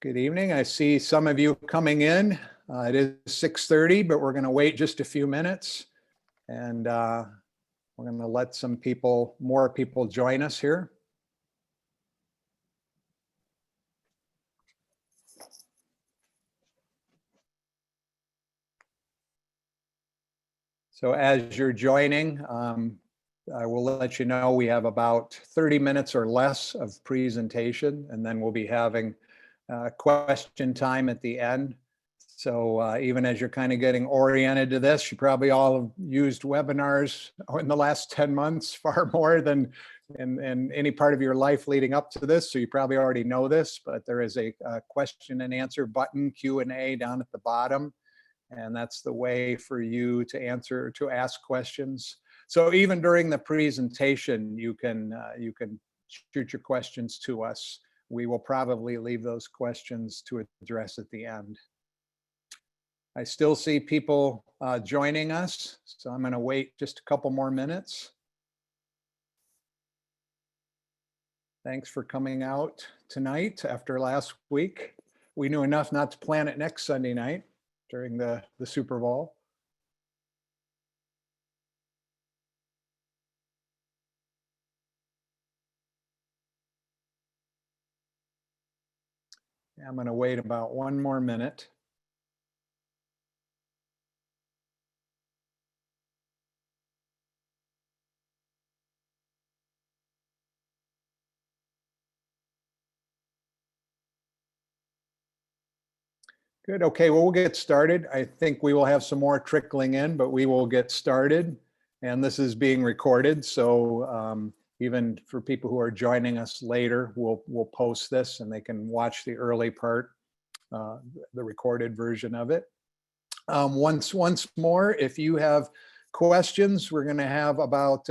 Good evening. I see some of you coming in. It is 6:30, but we're going to wait just a few minutes, and we're going to let more people join us here. So as you're joining, I will let you know we have about 30 minutes or less of presentation, and then we'll be having question time at the end. So even as you're kind of getting oriented to this, you probably all have used webinars in the last 10 months, far more than in any part of your life leading up to this. So you probably already know this, but there is a question and answer button, Q&A, down at the bottom. And that's the way for you to ask questions. So even during the presentation, you can shoot your questions to us. We will probably leave those questions to address at the end. I still see people joining us, so I'm going to wait just a couple more minutes. Thanks for coming out tonight after last week. We knew enough not to plan it next Sunday night during the Super Bowl. I'm going to wait about one more minute. Good. Okay, well, we'll get started. I think we will have some more trickling in, but we will get started. And this is being recorded, so even for people who are joining us later, we'll post this and they can watch the early part, the recorded version of it. Once more, if you have questions, we're going to have about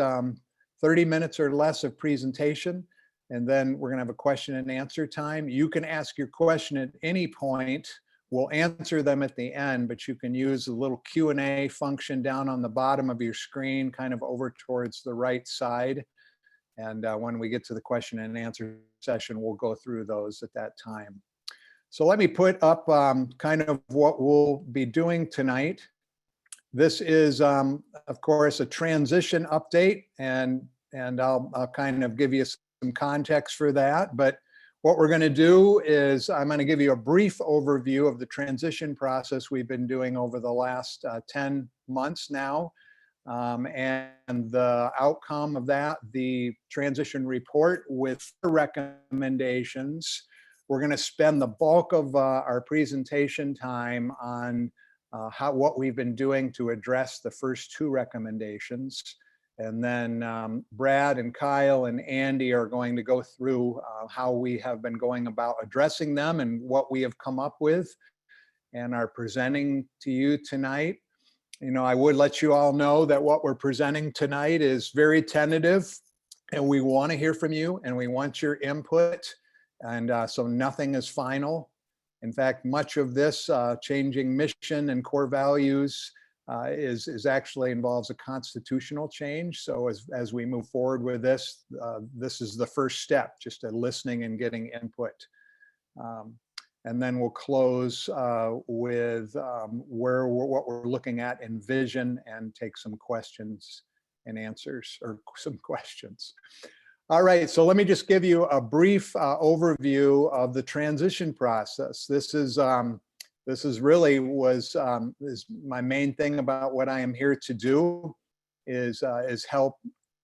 30 minutes or less of presentation, and then we're going to have a question and answer time. You can ask your question at any point. We'll answer them at the end, but you can use the little Q&A function down on the bottom of your screen, kind of over towards the right side. And when we get to the question and answer session, we'll go through those at that time. So let me put up kind of what we'll be doing tonight. This is, of course, a transition update, and I'll kind of give you some context for that. But what we're going to do is I'm going to give you a brief overview of the transition process we've been doing over the last 10 months now. And the outcome of that, the transition report with recommendations. We're going to spend the bulk of our presentation time on what we've been doing to address the first two recommendations. And then Brad and Kyle and Andy are going to go through how we have been going about addressing them and what we have come up with and are presenting to you tonight. You know, I would let you all know that what we're presenting tonight is very tentative, and we want to hear from you and we want your input. And so nothing is final. In fact, much of this changing mission and core values is actually involves a constitutional change. So as we move forward with this, this is the first step, just listening and getting input. And then we'll close with what we're looking at in vision and take some questions and answers, or some questions. All right, so let me just give you a brief overview of the transition process. This is really is my main thing about what I am here to do is help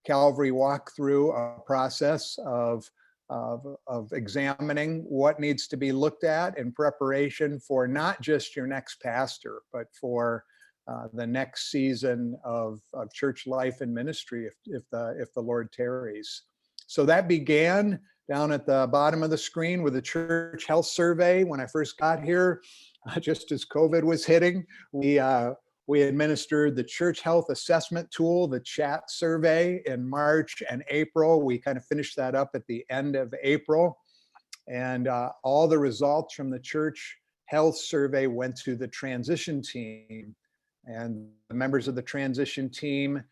Calvary walk through a process of examining what needs to be looked at in preparation for not just your next pastor, but for the next season of church life and ministry if the Lord tarries. So that began down at the bottom of the screen with the church health survey. When I first got here, just as COVID was hitting, we administered the church health assessment tool, the chat survey, in March and April. We kind of finished that up at the end of April. And all the results from the church health survey went to the transition team. And the members of the transition team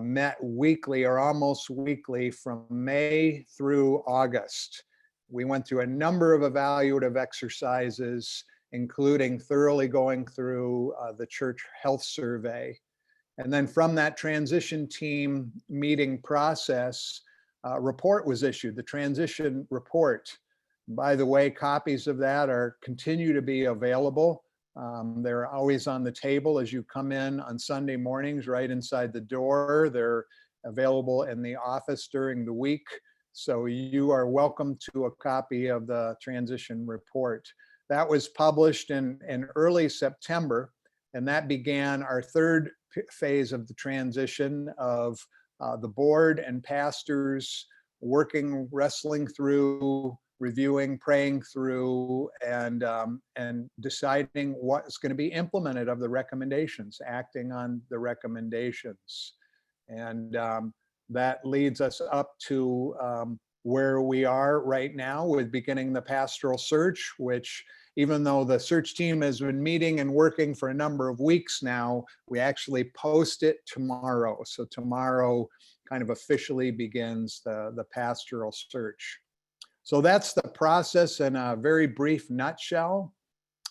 met weekly or almost weekly from May through August We went through a number of evaluative exercises, including thoroughly going through the church health survey. And then from that transition team meeting process, a report was issued, the transition report. By the way, copies of that continue to be available. They're always on the table as you come in on Sunday mornings, right inside the door. They're available in the office during the week. So you are welcome to a copy of the transition report. That was published in early September, and that began our third phase of the transition of the board and pastors working, wrestling through, reviewing, praying through, and deciding what's going to be implemented of the recommendations, acting on the recommendations. And that leads us up to where we are right now with beginning the pastoral search, which, even though the search team has been meeting and working for a number of weeks now, we actually post it tomorrow. So tomorrow kind of officially begins the pastoral search. So that's the process in a very brief nutshell.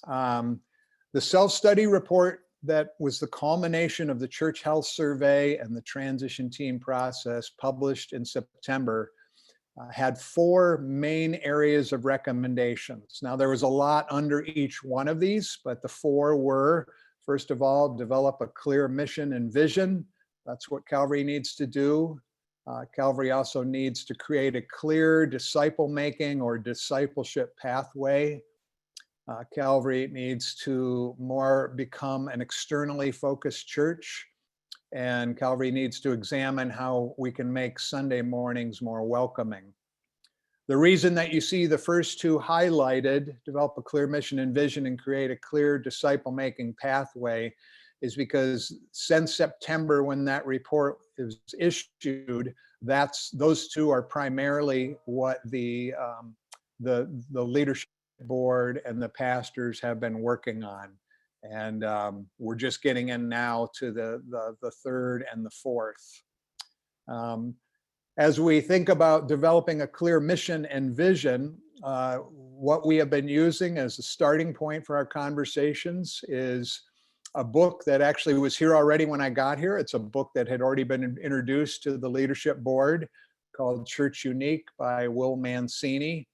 The self-study report that was the culmination of the church health survey and the transition team process, published in September, had 4 main areas of recommendations. Now, there was a lot under each one of these, but the 4 were, first of all, develop a clear mission and vision. That's what Calvary needs to do. Calvary also needs to create a clear disciple-making or discipleship pathway. Calvary needs to more become an externally focused church, and Calvary needs to examine how we can make Sunday mornings more welcoming. The reason that you see the first 2 highlighted, develop a clear mission and vision and create a clear disciple-making pathway, is because since September, when that report is issued, those 2 are primarily what the leadership board and the pastors have been working on. And we're just getting in now to the third and the fourth. As we think about developing a clear mission and vision, what we have been using as a starting point for our conversations is a book that actually was here already when I got here. It's a book that had already been introduced to the leadership board, called Church Unique by Will Mancini.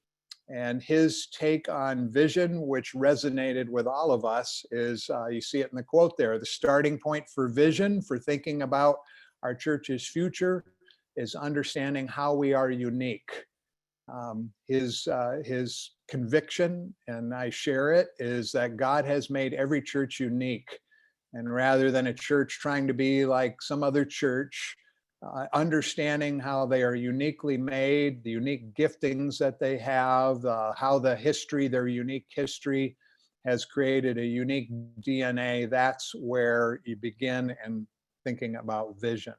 And his take on vision, which resonated with all of us, is, you see it in the quote there, the starting point for vision, for thinking about our church's future, is understanding how we are unique. His conviction, and I share it, is that God has made every church unique. And rather than a church trying to be like some other church, understanding how they are uniquely made, the unique giftings that they have, how their unique history has created a unique DNA, that's where you begin in thinking about vision.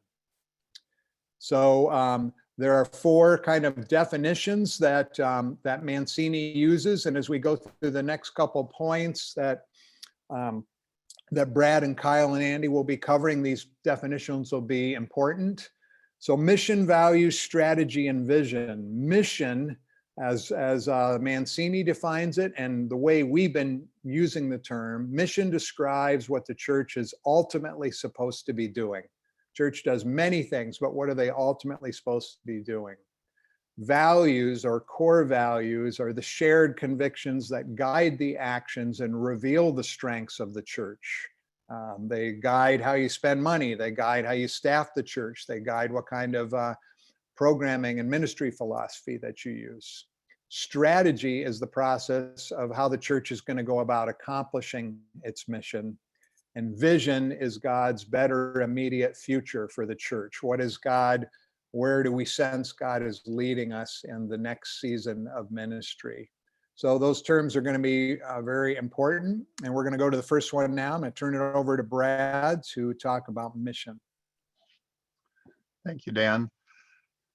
So there are 4 kind of definitions that Mancini uses, and as we go through the next couple points that Brad and Kyle and Andy will be covering, these definitions will be important. So mission, values, strategy, and vision. Mission, as Mancini defines it, and the way we've been using the term, mission describes what the church is ultimately supposed to be doing. Church does many things, but what are they ultimately supposed to be doing? Values, or core values, are the shared convictions that guide the actions and reveal the strengths of the church. They guide how you spend money. They guide how you staff the church. They guide what kind of programming and ministry philosophy that you use. Strategy is the process of how the church is going to go about accomplishing its mission. And vision is God's better immediate future for the church. What is God? Where do we sense God is leading us in the next season of ministry? So those terms are going to be very important. And we're going to go to the first one now. I'm going to turn it over to Brad to talk about mission. Thank you, Dan.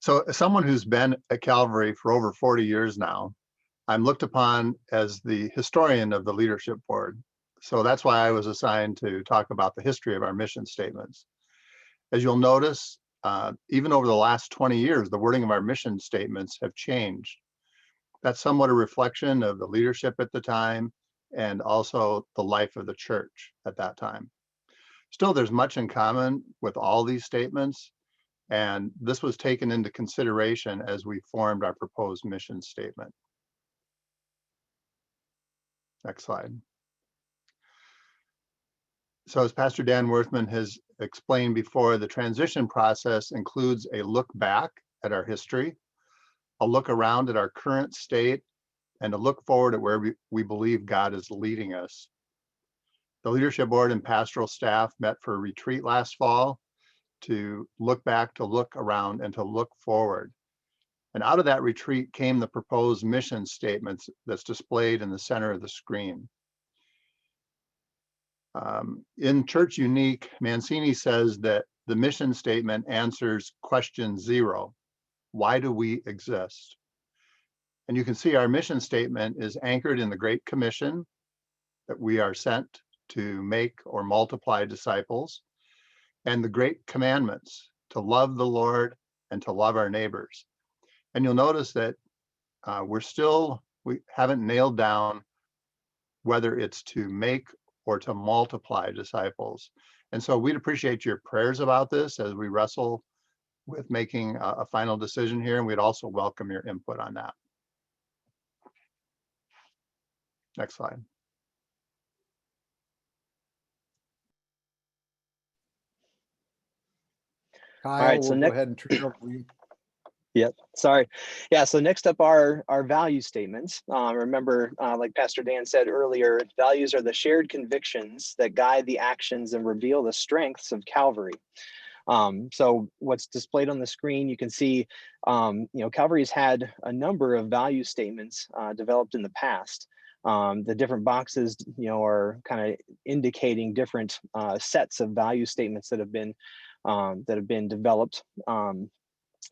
So as someone who's been at Calvary for over 40 years now, I'm looked upon as the historian of the leadership board. So that's why I was assigned to talk about the history of our mission statements. As you'll notice, even over the last 20 years, the wording of our mission statements have changed. That's somewhat a reflection of the leadership at the time and also the life of the church at that time. Still, there's much in common with all these statements, and this was taken into consideration as we formed our proposed mission statement. Next slide. So as Pastor Dan Worthman has explained before, the transition process includes a look back at our history, a look around at our current state, and a look forward at where we believe God is leading us. The leadership board and pastoral staff met for a retreat last fall to look back, to look around, and to look forward. And out of that retreat came the proposed mission statements that's displayed in the center of the screen. In Church Unique, Mancini says that the mission statement answers question 0, why do we exist? And you can see our mission statement is anchored in the Great Commission, that we are sent to make or multiply disciples, and the Great Commandments, to love the Lord and to love our neighbors. And you'll notice that we haven't nailed down whether it's to make or to multiply disciples. And so we'd appreciate your prayers about this as we wrestle with making a final decision here, and we'd also welcome your input on that. Next slide. Kyle, right, so we'll go ahead and turn it over to you. Yep, sorry. Yeah, so next up are our value statements. Remember, like Pastor Dan said earlier, values are the shared convictions that guide the actions and reveal the strengths of Calvary. So what's displayed on the screen, you can see, Calvary's had a number of value statements developed in the past. The different boxes, are kind of indicating different sets of value statements that have been developed.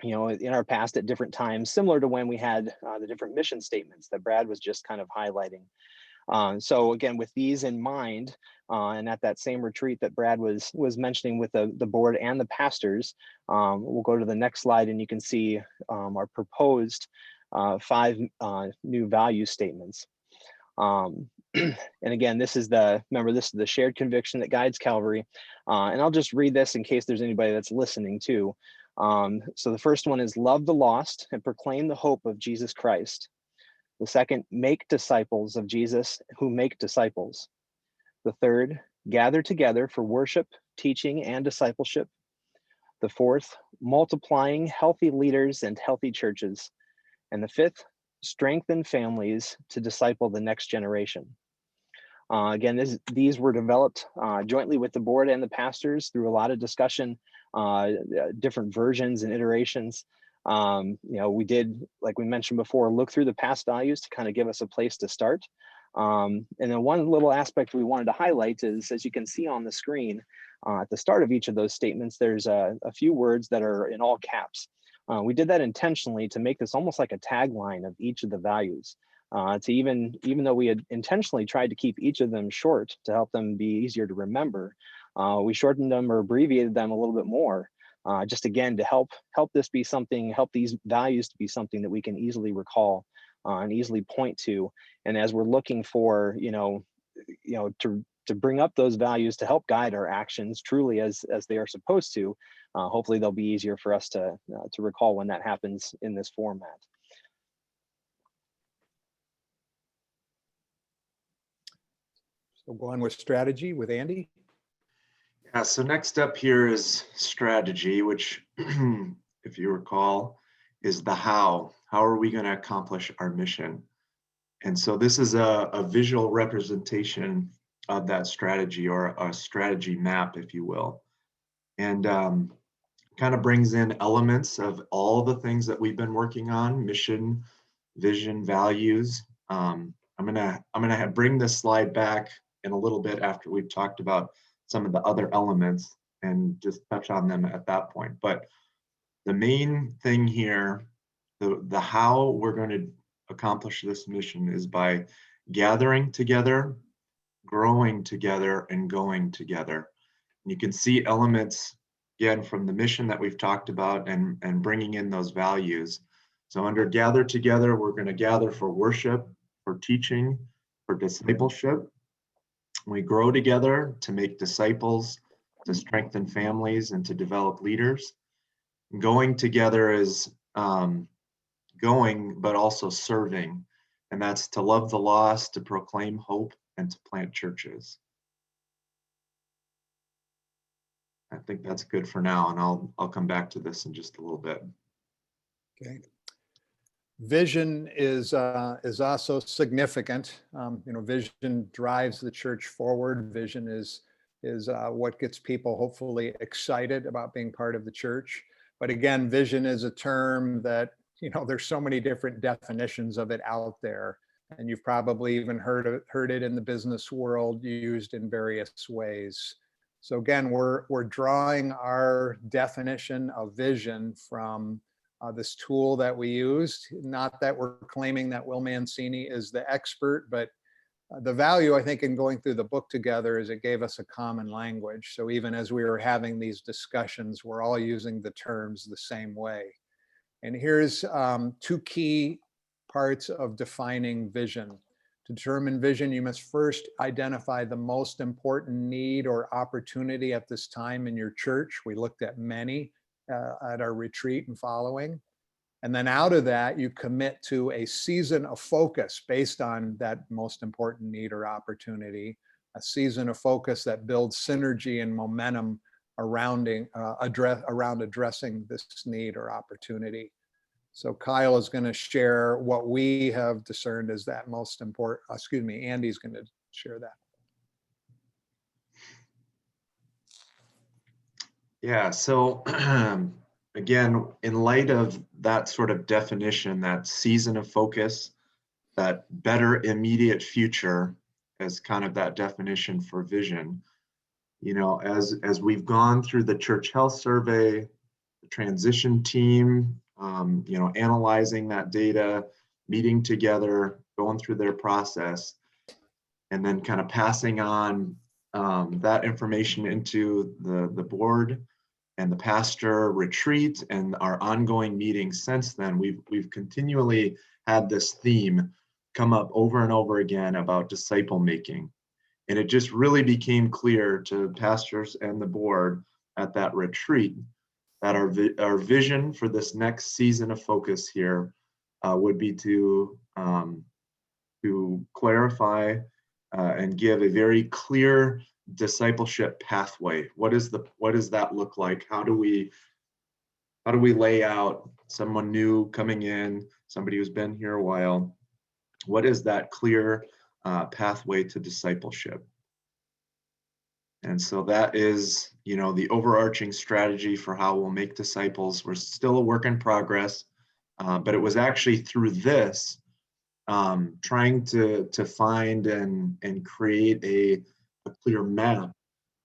In our past at different times, similar to when we had the different mission statements that Brad was just kind of highlighting. So again, with these in mind, and at that same retreat that Brad was mentioning with the board and the pastors, we'll go to the next slide and you can see our proposed 5 new value statements. And again, this is the shared conviction that guides Calvary. And I'll just read this in case there's anybody that's listening too. So the first one is love the lost and proclaim the hope of Jesus Christ. The second, make disciples of Jesus who make disciples. The third, gather together for worship, teaching, and discipleship. The fourth, multiplying healthy leaders and healthy churches. And the fifth, strengthen families to disciple the next generation. Again, these were developed jointly with the board and the pastors through a lot of discussion, different versions and iterations. We did, like we mentioned before, look through the past values to kind of give us a place to start. And then one little aspect we wanted to highlight is, as you can see on the screen, at the start of each of those statements, there's a few words that are in all caps. We did that intentionally to make this almost like a tagline of each of the values. To even though we had intentionally tried to keep each of them short to help them be easier to remember, we shortened them or abbreviated them a little bit more, just again to help these values to be something that we can easily recall and easily point to. And as we're looking for, to bring up those values to help guide our actions truly as they are supposed to, hopefully they'll be easier for us to recall when that happens in this format. So go on with strategy with Andy. Yeah, so next up here is strategy, which, if you recall, is the how. How are we going to accomplish our mission? And so this is a visual representation of that strategy, or a strategy map, if you will. And kind of brings in elements of all the things that we've been working on: mission, vision, values. I'm gonna bring this slide back in a little bit after we've talked about some of the other elements and just touch on them at that point. But the main thing here, the how we're going to accomplish this mission, is by gathering together, growing together, and going together. And you can see elements again from the mission that we've talked about, and bringing in those values. So under gather together, we're going to gather for worship, for teaching, for discipleship. We grow together to make disciples, to strengthen families, and to develop leaders. Going together is going, but also serving. And that's to love the lost, to proclaim hope, and to plant churches. I think that's good for now, and I'll come back to this in just a little bit. Okay. Vision is also significant. Vision drives the church forward. Vision is what gets people hopefully excited about being part of the church. But again, vision is a term that, there's so many different definitions of it out there, and you've probably even heard it in the business world used in various ways. So again, we're drawing our definition of vision from this tool that we used. Not that we're claiming that Will Mancini is the expert, but the value, I think, in going through the book together is it gave us a common language. So even as we were having these discussions, we're all using the terms the same way. And here's two key parts of defining vision. To determine vision, you must first identify the most important need or opportunity at this time in your church. We looked at many at our retreat and following. And then out of that, you commit to a season of focus based on that most important need or opportunity, a season of focus that builds synergy and momentum around addressing this need or opportunity. So Kyle is going to share what we have discerned as that most important, Andy's going to share that. Yeah, so again, in light of that sort of definition, that season of focus, that better immediate future as kind of that definition for vision, as we've gone through the church health survey, the transition team, analyzing that data, meeting together, going through their process, and then kind of passing on that information into the board and the pastor retreat and our ongoing meetings since then. We've continually had this theme come up over and over again about disciple making. And it just really became clear to pastors and the board at that retreat that our vision for this next season of focus here would be to clarify and give a very clear discipleship pathway. What does that look like? How do we lay out someone new coming in, somebody who's been here a while? What is that clear pathway to discipleship? And so that is, the overarching strategy for how we'll make disciples. We're still a work in progress, but it was actually through this, trying to find and create a clear map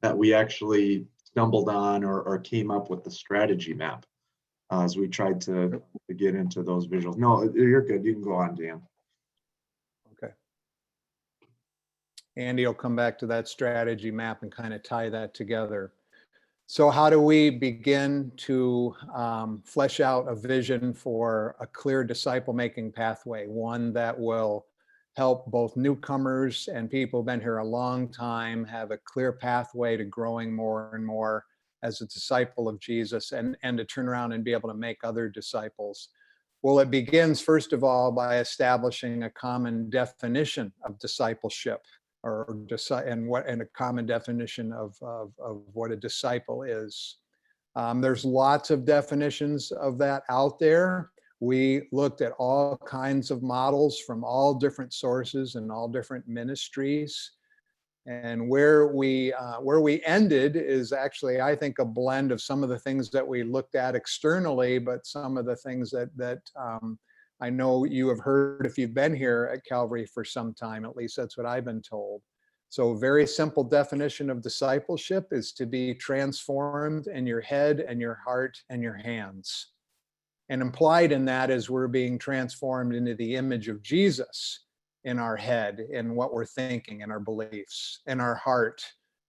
that we actually stumbled on or came up with the strategy map as we tried to get into those visuals. No, you're good. You can go on, Dan. Okay. Andy will come back to that strategy map and kind of tie that together. So how do we begin to flesh out a vision for a clear disciple-making pathway, one that will help both newcomers and people who've been here a long time have a clear pathway to growing more and more as a disciple of Jesus and to turn around and be able to make other disciples? Well, it begins, first of all, by establishing a common definition of discipleship and a common definition of what a disciple is. There's lots of definitions of that out there. We looked at all kinds of models from all different sources and all different ministries. And where we ended is actually, I think, a blend of some of the things that we looked at externally, but some of the things that I know you have heard if you've been here at Calvary for some time. At least that's what I've been told. So a very simple definition of discipleship is to be transformed in your head and your heart and your hands. And implied in that is we're being transformed into the image of Jesus in our head, in what we're thinking, in our beliefs, in our heart,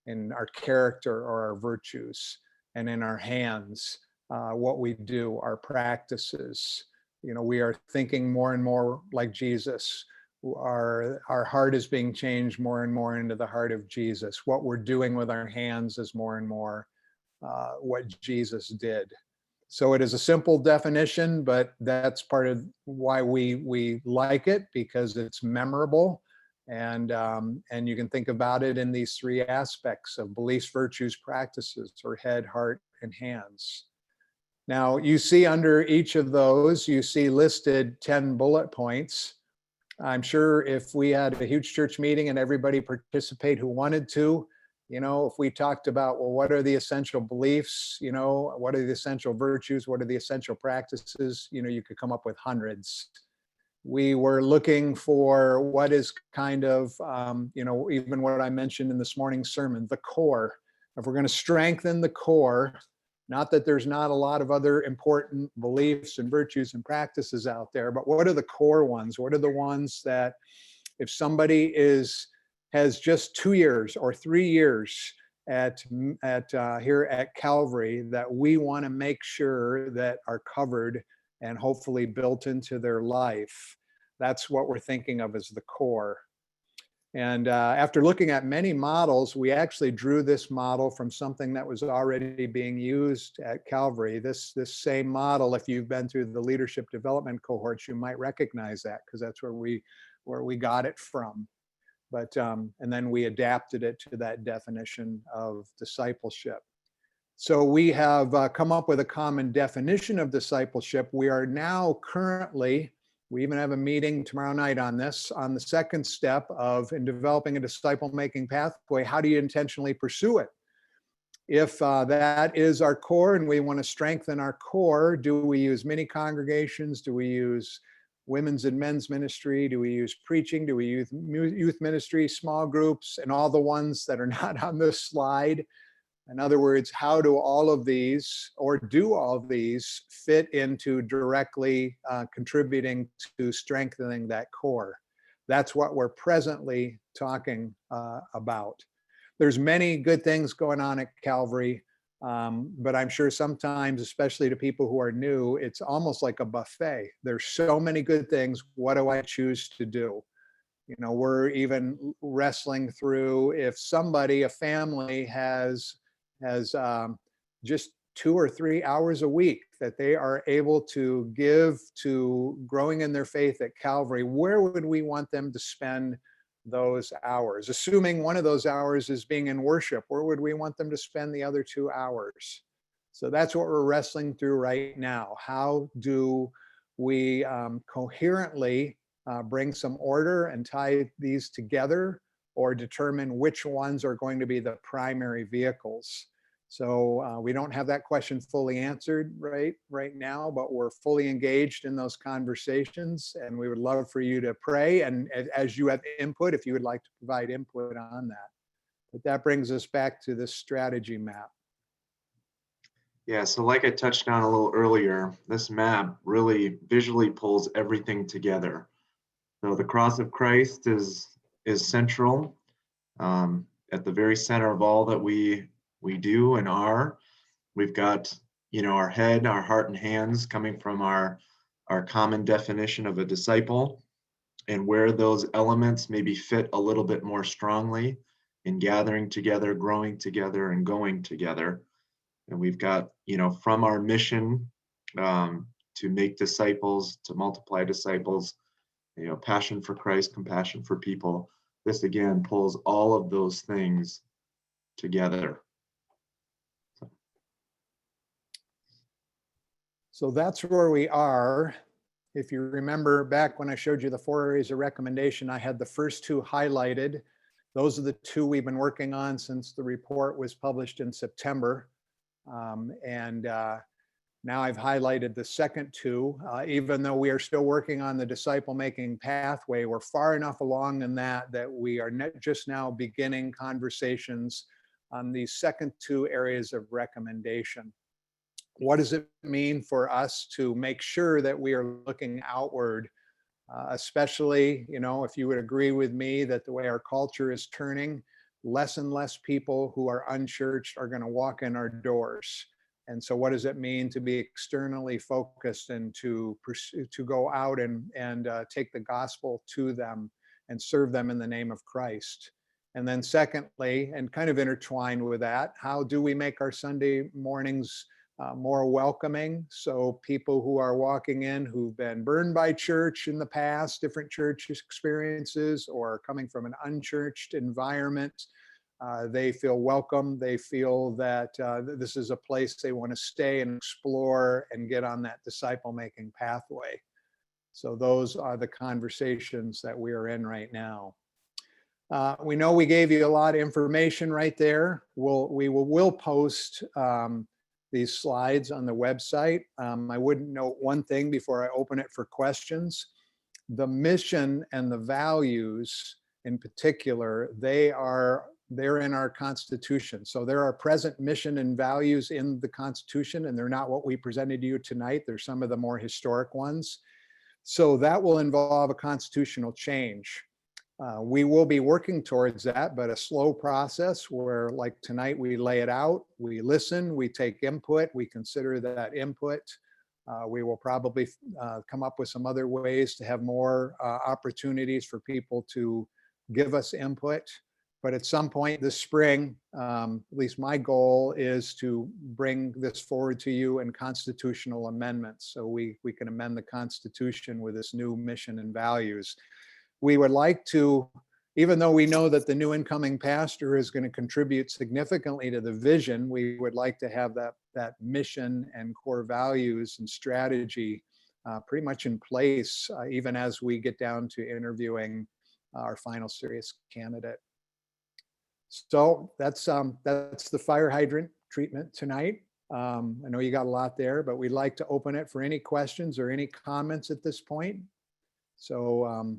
in our character or our virtues, and in our hands, what we do, our practices, we are thinking more and more like Jesus. Our heart is being changed more and more into the heart of Jesus. What we're doing with our hands is more and more what Jesus did. So it is a simple definition, but that's part of why we like it, because it's memorable. And you can think about it in these three aspects of beliefs, virtues, practices, or head, heart, and hands. Now, you see under each of those, you see listed 10 bullet points. I'm sure if we had a huge church meeting and everybody participate who wanted to, if we talked about, well, what are the essential beliefs, what are the essential virtues, what are the essential practices, you could come up with hundreds. We were looking for what is kind of, even what I mentioned in this morning's sermon, the core. If we're going to strengthen the core, not that there's not a lot of other important beliefs and virtues and practices out there, but what are the core ones? What are the ones that if somebody has just 2 years or 3 years here at Calvary, that we want to make sure that are covered and hopefully built into their life? That's what we're thinking of as the core. And after looking at many models, we actually drew this model from something that was already being used at Calvary. This same model, if you've been through the leadership development cohorts, you might recognize that, because that's where we got it from. But and then we adapted it to that definition of discipleship. So we have come up with a common definition of discipleship. We are now currently, we even have a meeting tomorrow night on this, on the second step in developing a disciple-making pathway. How do you intentionally pursue it? If that is our core and we want to strengthen our core, do we use mini congregations? Do we use women's and men's ministry? Do we use preaching? Do we use youth ministry, small groups, and all the ones that are not on this slide? In other words, how do all of these, or do all of these, fit into directly contributing to strengthening that core? That's what we're presently talking about. There's many good things going on at Calvary, but I'm sure sometimes, especially to people who are new, it's almost like a buffet. There's so many good things. What do I choose to do? We're even wrestling through, if somebody, a family has just 2 or 3 hours a week that they are able to give to growing in their faith at Calvary, where would we want them to spend those hours? Assuming one of those hours is being in worship, where would we want them to spend the other 2 hours? So that's what we're wrestling through right now. How do we coherently bring some order and tie these together, or determine which ones are going to be the primary vehicles? So we don't have that question fully answered right now, but we're fully engaged in those conversations, and we would love for you to pray, and as you have input, if you would like to provide input on that. But that brings us back to this strategy map. Yeah, so like I touched on a little earlier, this map really visually pulls everything together. So the cross of Christ is central, at the very center of all that we do and are. We've got, our head, our heart, and hands coming from our common definition of a disciple, and where those elements maybe fit a little bit more strongly in gathering together, growing together, and going together. And we've got, from our mission to make disciples, to multiply disciples, passion for Christ, compassion for people. This again pulls all of those things together. So that's where we are. If you remember back when I showed you the 4 areas of recommendation, I had the first 2 highlighted. Those are the 2 we've been working on since the report was published in September. Now I've highlighted the second 2. Even though we are still working on the disciple-making pathway, we're far enough along in that we are just now beginning conversations on these second 2 areas of recommendation. What does it mean for us to make sure that we are looking outward, especially, if you would agree with me that the way our culture is turning, less and less people who are unchurched are going to walk in our doors. And so what does it mean to be externally focused and to pursue, to go out and take the gospel to them and serve them in the name of Christ? And then secondly, and kind of intertwined with that, how do we make our Sunday mornings more welcoming? So people who are walking in who've been burned by church in the past, different church experiences, or coming from an unchurched environment, they feel welcome. They feel that this is a place they want to stay and explore and get on that disciple-making pathway. So those are the conversations that we are in right now. We know we gave you a lot of information right there. We'll post these slides on the website. I would note one thing before I open it for questions. The mission and the values in particular, they're in our Constitution. So there are present mission and values in the Constitution, and they're not what we presented to you tonight. They're some of the more historic ones. So that will involve a constitutional change. We will be working towards that, but a slow process where, like tonight, we lay it out, we listen, we take input, we consider that input. We will probably come up with some other ways to have more opportunities for people to give us input. But at some point this spring, at least my goal is to bring this forward to you in constitutional amendments so we can amend the Constitution with this new mission and values. We would like to, even though we know that the new incoming pastor is going to contribute significantly to the vision, we would like to have that mission and core values and strategy pretty much in place, even as we get down to interviewing our final serious candidate. So that's the fire hydrant treatment tonight. I know you got a lot there, but we'd like to open it for any questions or any comments at this point. So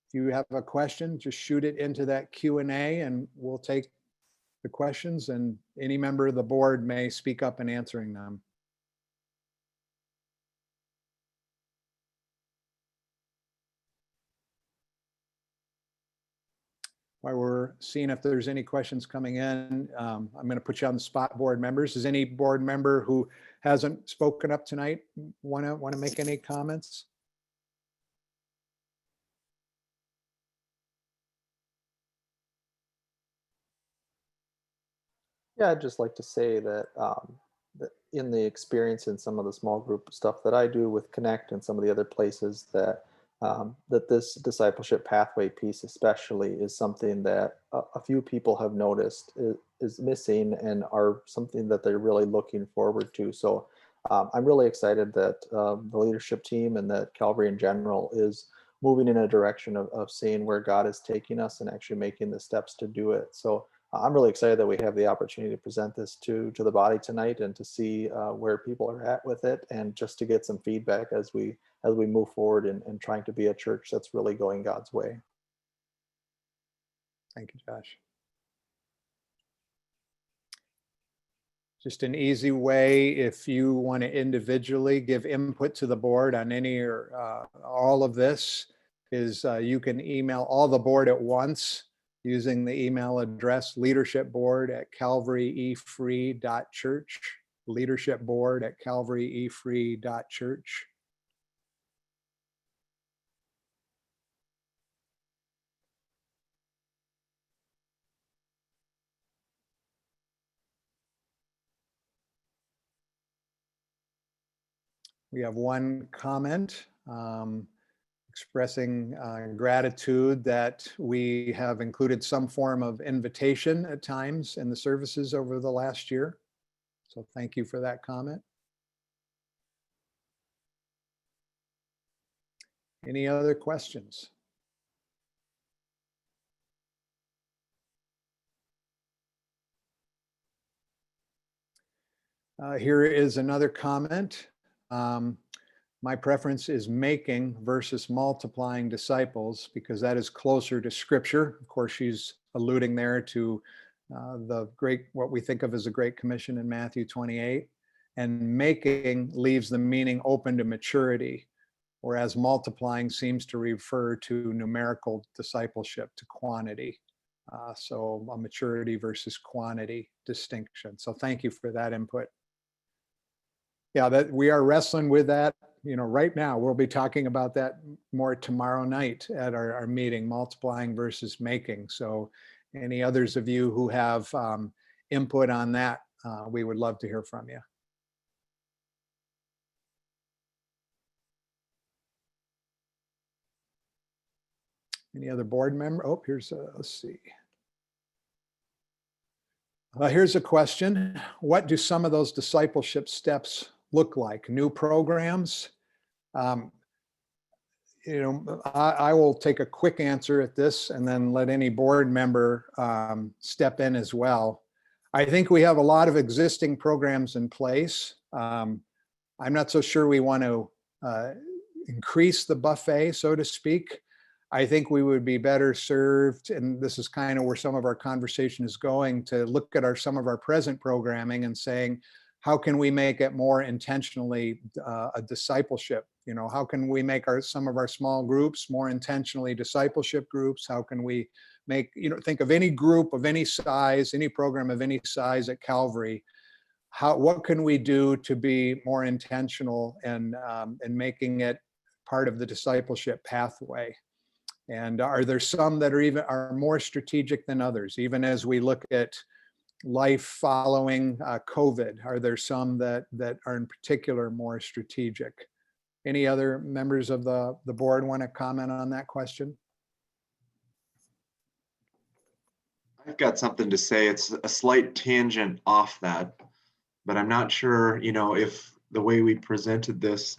if you have a question, just shoot it into that Q&A and we'll take the questions, and any member of the board may speak up in answering them. While we're seeing if there's any questions coming in, I'm going to put you on the spot, board members. Is any board member who hasn't spoken up tonight want to make any comments? Yeah, I'd just like to say that, that in the experience in some of the small group stuff that I do with Connect and some of the other places, that that this discipleship pathway piece especially is something that a few people have noticed is missing and are something that they're really looking forward to. So I'm really excited that the leadership team and that Calvary in general is moving in a direction of seeing where God is taking us and actually making the steps to do it. So I'm really excited that we have the opportunity to present this to the body tonight and to see where people are at with it, and just to get some feedback as we move forward and trying to be a church that's really going God's way. Thank you, Josh. Just an easy way, if you want to individually give input to the board on any or all of this, is you can email all the board at once using the email address leadershipboard@calvaryefree.church, leadershipboard@calvaryefree.church. We have one comment expressing gratitude that we have included some form of invitation at times in the services over the last year. So thank you for that comment. Any other questions? Here is another comment. My preference is making versus multiplying disciples because that is closer to Scripture. Of course, she's alluding there to what we think of as a Great Commission in Matthew 28. And making leaves the meaning open to maturity, whereas multiplying seems to refer to numerical discipleship, to quantity. So a maturity versus quantity distinction. So thank you for that input. Yeah, that we are wrestling with that, right now. We'll be talking about that more tomorrow night at our meeting, multiplying versus making. So any others of you who have input on that, we would love to hear from you. Any other board member? Oh, here's let's see. Here's a question. What do some of those discipleship steps look like? New programs? I will take a quick answer at this and then let any board member step in as well. I think we have a lot of existing programs in place. I'm not so sure we want to increase the buffet, so to speak. I think we would be better served, and this is kind of where some of our conversation is going, to look at some of our present programming and saying, how can we make it more intentionally a discipleship? How can we make some of our small groups more intentionally discipleship groups? How can we make, think of any group of any size, any program of any size at Calvary, what can we do to be more intentional and making it part of the discipleship pathway? And are there some that are more strategic than others? Even as we look at life following COVID, are there some that are in particular more strategic? Any other members of the board want to comment on that question? I've got something to say. It's a slight tangent off that, but I'm not sure, if the way we presented this,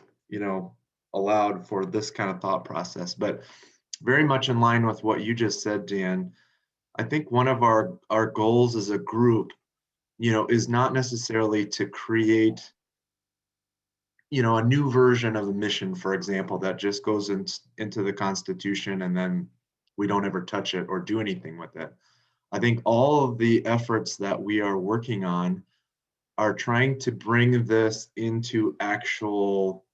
allowed for this kind of thought process, but very much in line with what you just said, Dan. I think one of our goals as a group, is not necessarily to create, a new version of a mission, for example, that just goes into the Constitution and then we don't ever touch it or do anything with it. I think all of the efforts that we are working on are trying to bring this into actual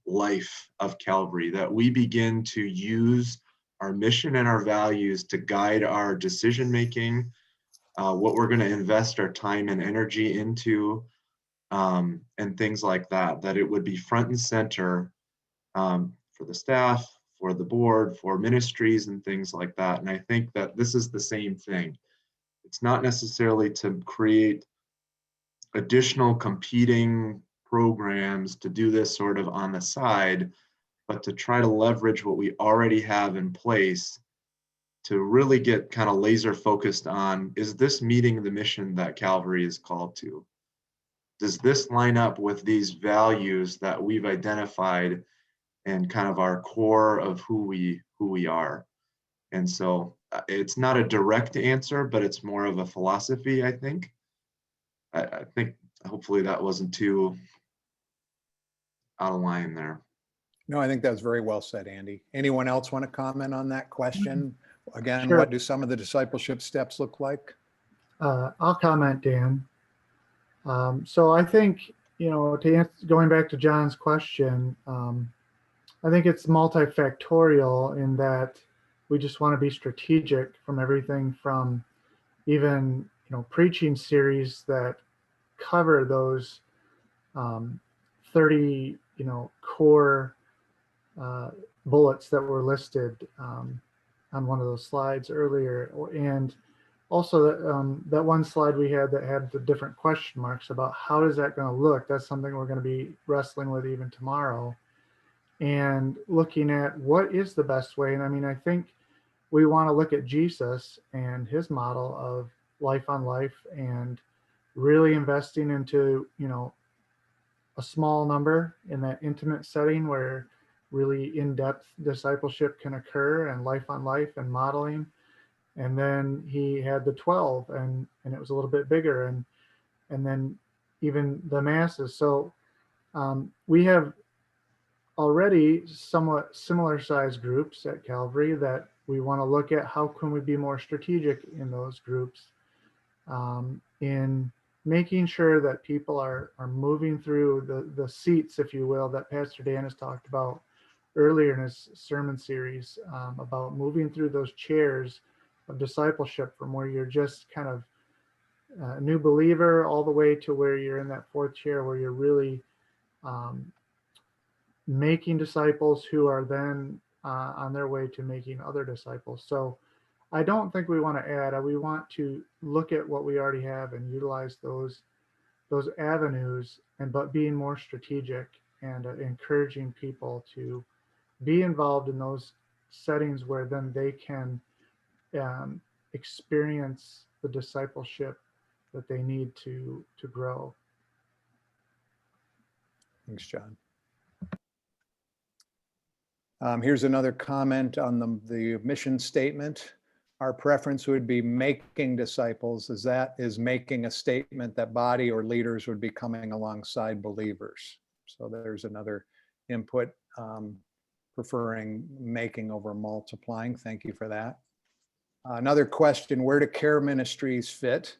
life of Calvary, that we begin to use our mission and our values to guide our decision making, what we're going to invest our time and energy into, and things like that, that it would be front and center for the staff, for the board, for ministries and things like that. And I think that this is the same thing. It's not necessarily to create additional competing programs to do this sort of on the side, but to try to leverage what we already have in place to really get kind of laser focused on, is this meeting the mission that Calvary is called to? Does this line up with these values that we've identified and kind of our core of who we are? And so it's not a direct answer, but it's more of a philosophy, I think. I think hopefully that wasn't too out of line there. No, I think that's very well said, Andy. Anyone else want to comment on that question? Again, Sure. What do some of the discipleship steps look like? I'll comment, Dan. So I think, going back to John's question, I think it's multifactorial in that we just want to be strategic from everything from even, preaching series that cover those 30, core bullets that were listed on one of those slides earlier. And also that one slide we had that had the different question marks about how is that going to look? That's something we're going to be wrestling with even tomorrow. And looking at what is the best way. And I mean, I think we want to look at Jesus and his model of life on life and really investing into, a small number in that intimate setting where really in-depth discipleship can occur and life on life and modeling. And then he had the 12 and it was a little bit bigger and then even the masses. So we have already somewhat similar sized groups at Calvary that we want to look at how can we be more strategic in those groups in making sure that people are moving through the seats, if you will, that Pastor Dan has talked about earlier in his sermon series about moving through those chairs discipleship, from where you're just kind of a new believer all the way to where you're in that fourth chair, where you're really making disciples who are then on their way to making other disciples. So I don't think we want to add. We want to look at what we already have and utilize those avenues, but being more strategic and encouraging people to be involved in those settings where then they can experience the discipleship that they need to grow. Thanks, John. Here's another comment on the mission statement. Our preference would be making disciples, as that is making a statement that body or leaders would be coming alongside believers. So there's another input, preferring making over multiplying. Thank you for that. Another question, where do care ministries fit?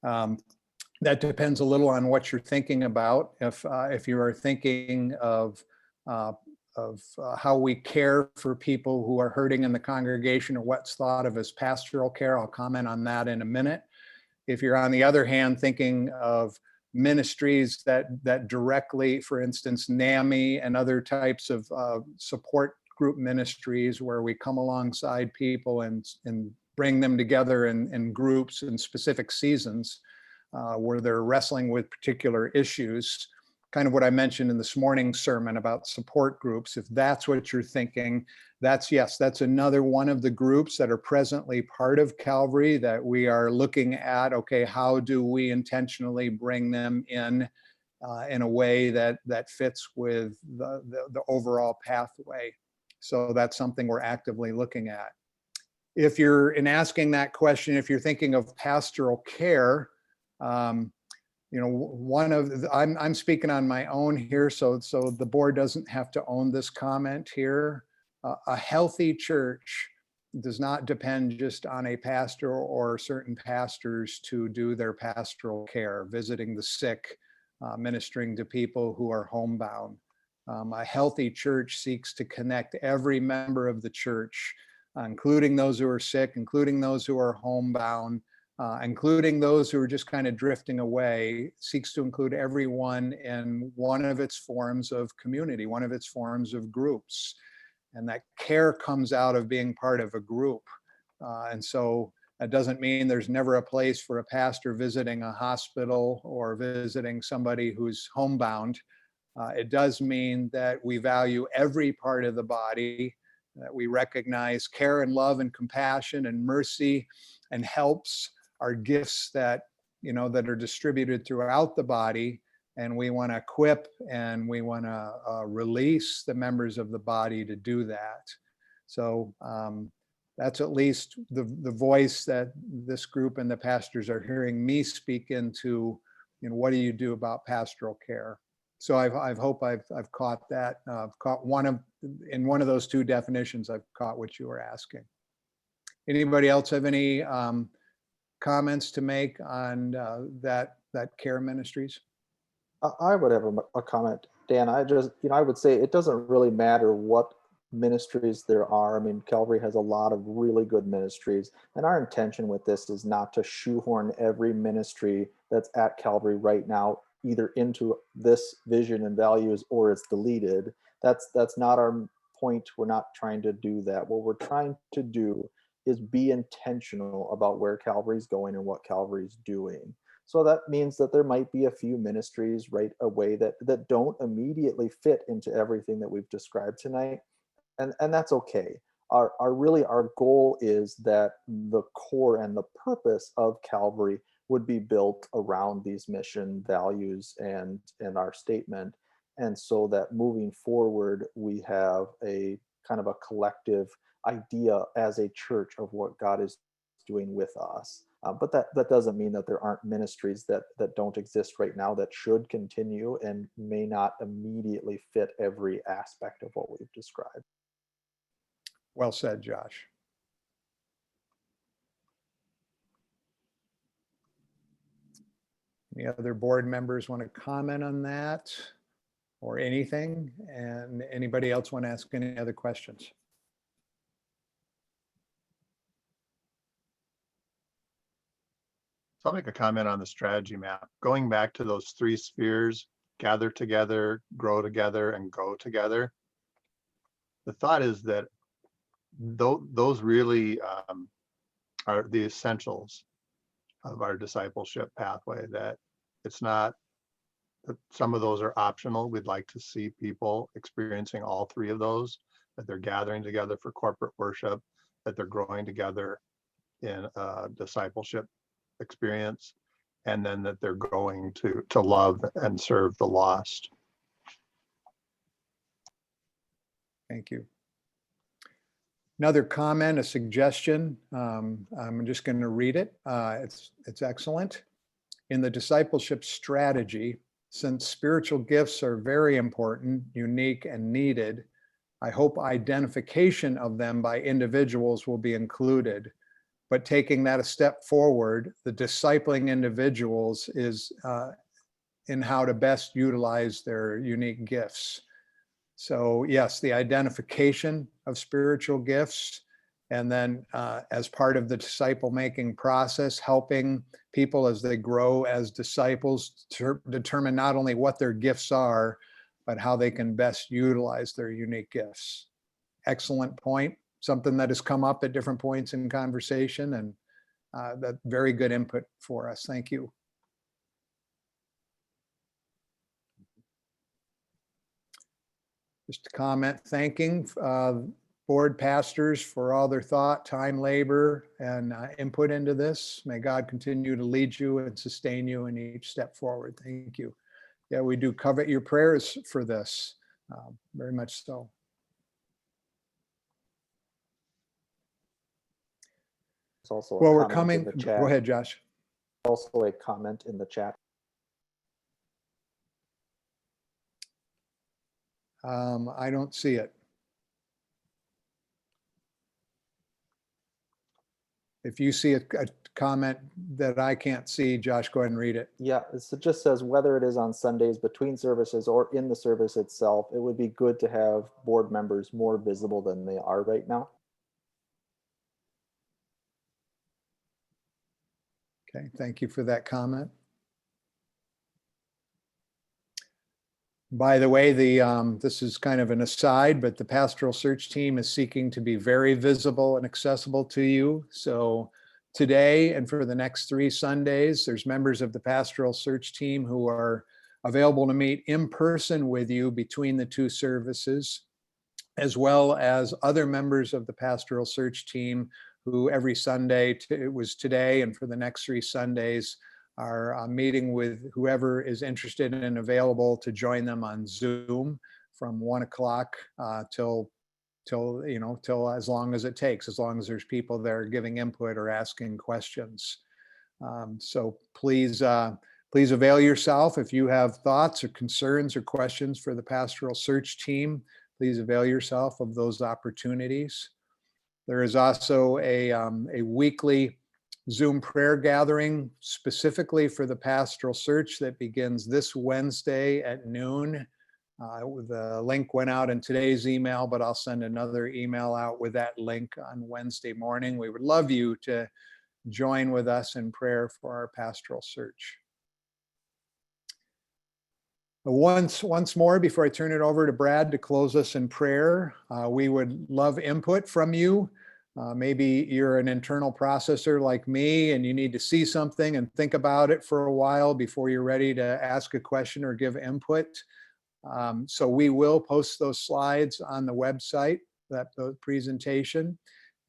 That depends a little on what you're thinking about. If you are thinking of how we care for people who are hurting in the congregation, or what's thought of as pastoral care, I'll comment on that in a minute. If you're, on the other hand, thinking of ministries that directly, for instance, NAMI and other types of support group ministries, where we come alongside people and bring them together in groups in specific seasons where they're wrestling with particular issues, kind of what I mentioned in this morning's sermon about support groups. If that's what you're thinking, that's another one of the groups that are presently part of Calvary that we are looking at. Okay, how do we intentionally bring them in a way that fits with the overall pathway? So that's something we're actively looking at. If you're, in asking that question, if you're thinking of pastoral care, you know, I'm speaking on my own here, so the board doesn't have to own this comment here. A healthy church does not depend just on a pastor or certain pastors to do their pastoral care, visiting the sick, ministering to people who are homebound. A healthy church seeks to connect every member of the church, including those who are sick, including those who are homebound, including those who are just kind of drifting away, seeks to include everyone in one of its forms of community, one of its forms of groups. And that care comes out of being part of a group. And so that doesn't mean there's never a place for a pastor visiting a hospital or visiting somebody who's homebound. It does mean that we value every part of the body, that we recognize care and love and compassion and mercy and helps are gifts that, you know, that are distributed throughout the body, and we want to equip and we want to release the members of the body to do that. So that's at least the voice that this group and the pastors are hearing me speak into. You know, what do you do about pastoral care? So I hope I've caught that. I've caught in one of those two definitions. I've caught what you were asking. Anybody else have any comments to make on that care ministries? I would have a comment, Dan. I would say it doesn't really matter what ministries there are. I mean, Calvary has a lot of really good ministries, and our intention with this is not to shoehorn every ministry that's at Calvary right now either into this vision and values or it's deleted. That's not our point. We're not trying to do that. What we're trying to do is be intentional about where Calvary's going and what Calvary's doing. So that means that there might be a few ministries right away that don't immediately fit into everything that we've described tonight. And that's okay. Our goal is that the core and the purpose of Calvary would be built around these mission values and our statement. And so that moving forward, we have a kind of a collective idea as a church of what God is doing with us. But that doesn't mean that there aren't ministries that don't exist right now that should continue and may not immediately fit every aspect of what we've described. Well said, Josh. Any other board members want to comment on that or anything? And anybody else want to ask any other questions? So I'll make a comment on the strategy map. Going back to those 3 spheres, gather together, grow together, and go together. The thought is that those really are the essentials of our discipleship pathway, that it's not that some of those are optional. We'd like to see people experiencing all 3 of those, that they're gathering together for corporate worship, that they're growing together in a discipleship experience, and then that they're going to love and serve the lost. Thank you. Another comment, a suggestion. I'm just going to read it. It's excellent. In the discipleship strategy, since spiritual gifts are very important, unique, and needed, I hope identification of them by individuals will be included. But taking that a step forward, the discipling individuals is in how to best utilize their unique gifts. So yes, the identification of spiritual gifts, and then as part of the disciple making process, helping people as they grow as disciples to determine not only what their gifts are, but how they can best utilize their unique gifts. Excellent point. Something that has come up at different points in conversation, and that very good input for us. Thank you. Just a comment thanking board pastors for all their thought, time, labor, and input into this. May God continue to lead you and sustain you in each step forward. Thank you. Yeah, we do covet your prayers for this, very much so. There's also a Well, we're comment in coming, the chat. go ahead, Josh. Also a comment in the chat. I don't see it. If you see a comment that I can't see, Josh, go ahead and read it. Yeah, it just says whether it is on Sundays between services or in the service itself, it would be good to have board members more visible than they are right now. Okay, thank you for that comment. By the way, this is kind of an aside, but the pastoral search team is seeking to be very visible and accessible to you. So today and for the next 3 Sundays, there's members of the pastoral search team who are available to meet in person with you between the 2 services, as well as other members of the pastoral search team who every Sunday, it was today and for the next 3 Sundays, are meeting with whoever is interested and available to join them on Zoom from 1 o'clock till as long as it takes, as long as there's people there giving input or asking questions. So please avail yourself. If you have thoughts or concerns or questions for the pastoral search team, please avail yourself of those opportunities. There is also a weekly Zoom prayer gathering specifically for the pastoral search that begins this Wednesday at noon. The link went out in today's email, but I'll send another email out with that link on Wednesday morning. We would love you to join with us in prayer for our pastoral search. Once more, before I turn it over to Brad to close us in prayer, we would love input from you. Maybe you're an internal processor like me and you need to see something and think about it for a while before you're ready to ask a question or give input. So we will post those slides on the website, the presentation.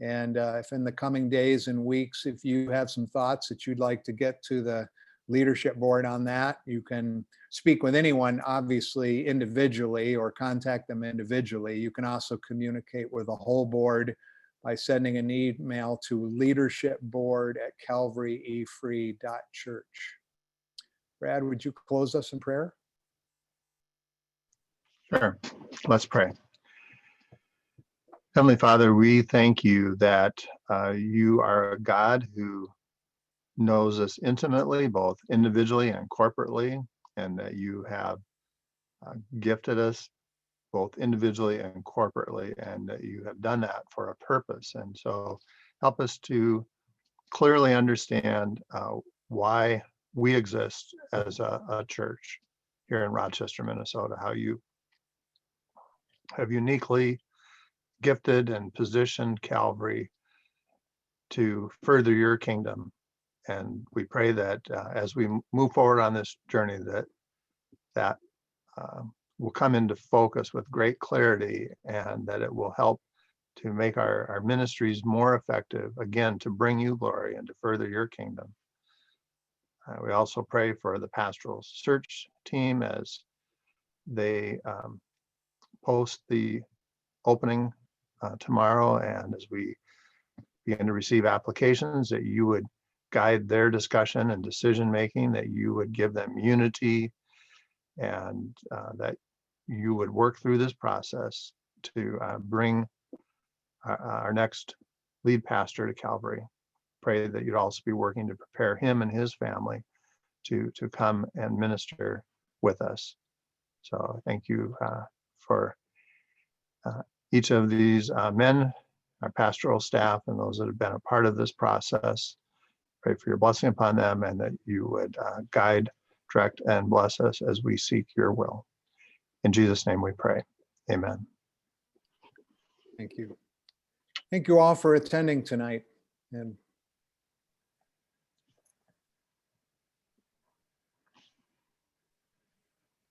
And if in the coming days and weeks, if you have some thoughts that you'd like to get to the leadership board on that, you can speak with anyone, obviously individually, or contact them individually. You can also communicate with the whole board by sending an email to leadershipboard@calvaryefree.church. Brad, would you close us in prayer? Sure. Let's pray. Heavenly Father, we thank you that you are a God who knows us intimately, both individually and corporately, and that you have gifted us both individually and corporately, and that you have done that for a purpose. And so help us to clearly understand why we exist as a church here in Rochester, Minnesota, how you have uniquely gifted and positioned Calvary to further your kingdom. And we pray that as we move forward on this journey, that will come into focus with great clarity, and that it will help to make our ministries more effective, again, to bring you glory and to further your kingdom. We also pray for the pastoral search team as they post the opening tomorrow, and as we begin to receive applications, that you would guide their discussion and decision making, that you would give them unity, and that you would work through this process to bring our next lead pastor to Calvary. Pray that you'd also be working to prepare him and his family to come and minister with us. So thank you for each of these men, our pastoral staff, and those that have been a part of this process. Pray for your blessing upon them, and that you would guide, direct, and bless us as we seek your will. In Jesus' name we pray. Amen. Thank you. Thank you all for attending tonight, and